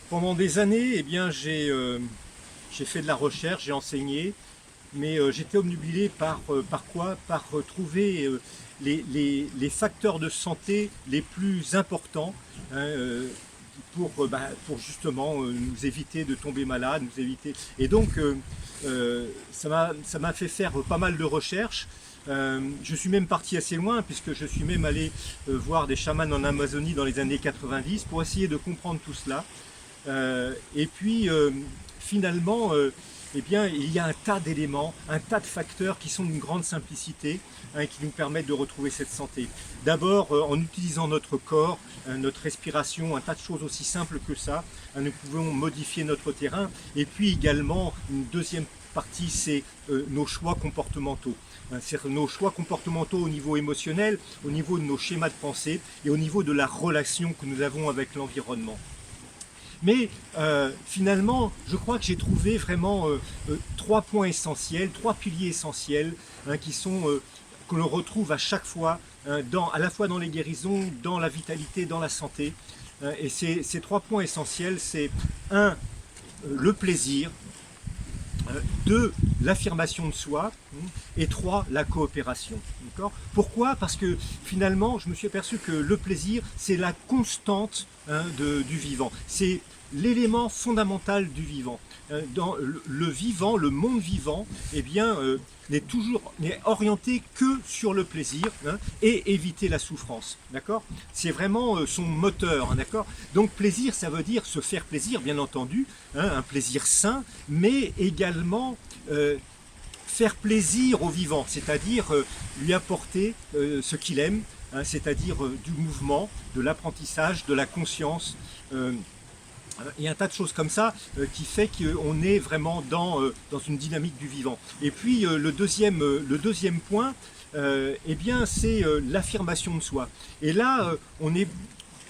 Pendant des années, eh bien, j'ai fait de la recherche, j'ai enseigné, mais j'étais obnubilé par quoi? Par trouver les facteurs de santé les plus importants, hein, pour justement nous éviter de tomber malade, nous éviter. Et donc, ça m'a fait faire pas mal de recherches. Je suis même parti assez loin puisque je suis même allé voir des chamans en Amazonie dans les années 90 pour essayer de comprendre tout cela. Et puis finalement, eh bien, il y a un tas d'éléments, un tas de facteurs qui sont d'une grande simplicité, hein, qui nous permettent de retrouver cette santé. D'abord, en utilisant notre corps, notre respiration, un tas de choses aussi simples que ça, hein, nous pouvons modifier notre terrain. Et puis également, une deuxième partie, c'est nos choix comportementaux. C'est nos choix comportementaux au niveau émotionnel, au niveau de nos schémas de pensée et au niveau de la relation que nous avons avec l'environnement. Mais finalement, je crois que j'ai trouvé vraiment trois points essentiels, trois piliers essentiels, hein, que l'on retrouve à chaque fois, hein, à la fois dans les guérisons, dans la vitalité, dans la santé. Et ces trois points essentiels, c'est un, le plaisir, deux, l'affirmation de soi, et trois, la coopération. Pourquoi? Parce que finalement, je me suis aperçu que le plaisir, c'est la constante, hein, du vivant. C'est l'élément fondamental du vivant. Dans le vivant, le monde vivant, eh bien, n'est orienté que sur le plaisir, hein, et éviter la souffrance. D'accord? C'est vraiment son moteur. Hein, d'accord? Donc plaisir, ça veut dire se faire plaisir, bien entendu, hein, un plaisir sain, mais également faire plaisir au vivant, c'est-à-dire lui apporter ce qu'il aime, hein, c'est-à-dire du mouvement, de l'apprentissage, de la conscience. Il y a un tas de choses comme ça qui fait qu'on est vraiment dans une dynamique du vivant. Et puis le deuxième point, eh bien, c'est l'affirmation de soi. Et là, on est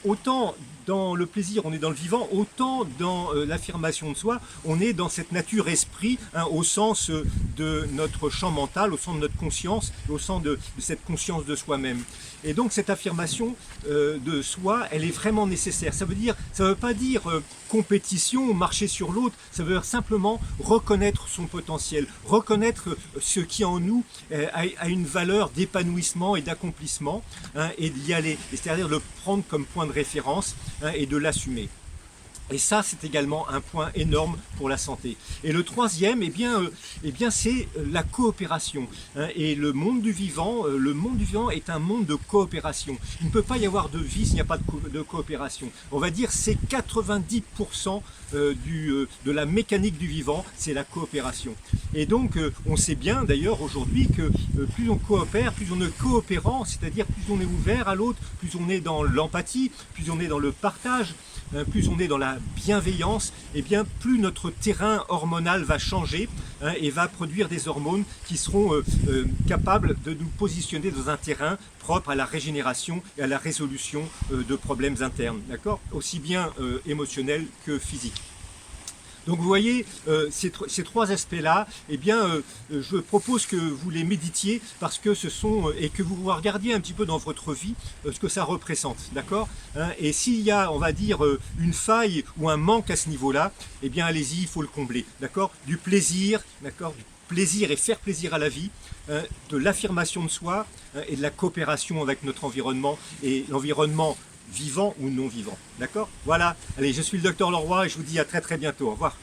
autant dans le plaisir, on est dans le vivant, autant dans l'affirmation de soi, on est dans cette nature-esprit, hein, au sens de notre champ mental, au sens de notre conscience, au sens de cette conscience de soi-même. Et donc cette affirmation de soi, elle est vraiment nécessaire. Ça veut pas dire compétition, marcher sur l'autre, ça veut dire simplement reconnaître son potentiel, reconnaître ce qui en nous a une valeur d'épanouissement et d'accomplissement, hein, et d'y aller, c'est-à-dire le prendre comme point de référence, hein, et de l'assumer. Et ça, c'est également un point énorme pour la santé. Et le troisième, c'est la coopération. Hein. Et le monde du vivant est un monde de coopération. Il ne peut pas y avoir de vie s'il n'y a pas de coopération. On va dire c'est 90% de la mécanique du vivant, c'est la coopération. Et donc, on sait bien d'ailleurs aujourd'hui que plus on coopère, plus on est coopérant, c'est-à-dire plus on est ouvert à l'autre, plus on est dans l'empathie, plus on est dans le partage, plus on est dans la bienveillance, et bien plus notre terrain hormonal va changer, hein, et va produire des hormones qui seront capables de nous positionner dans un terrain propre à la régénération et à la résolution de problèmes internes, d'accord, aussi bien émotionnels que physiques. Donc vous voyez, ces trois aspects-là, eh bien, je propose que vous les méditiez parce que et que vous regardiez un petit peu dans votre vie ce que ça représente, d'accord, hein. Et s'il y a, on va dire, une faille ou un manque à ce niveau-là, eh bien, allez-y, il faut le combler, d'accord, du plaisir, d'accord, du plaisir et faire plaisir à la vie, hein, de l'affirmation de soi, hein, et de la coopération avec notre environnement et l'environnement vivant ou non vivant. D'accord? Voilà. Allez, je suis le docteur Leroy et je vous dis à très très bientôt. Au revoir.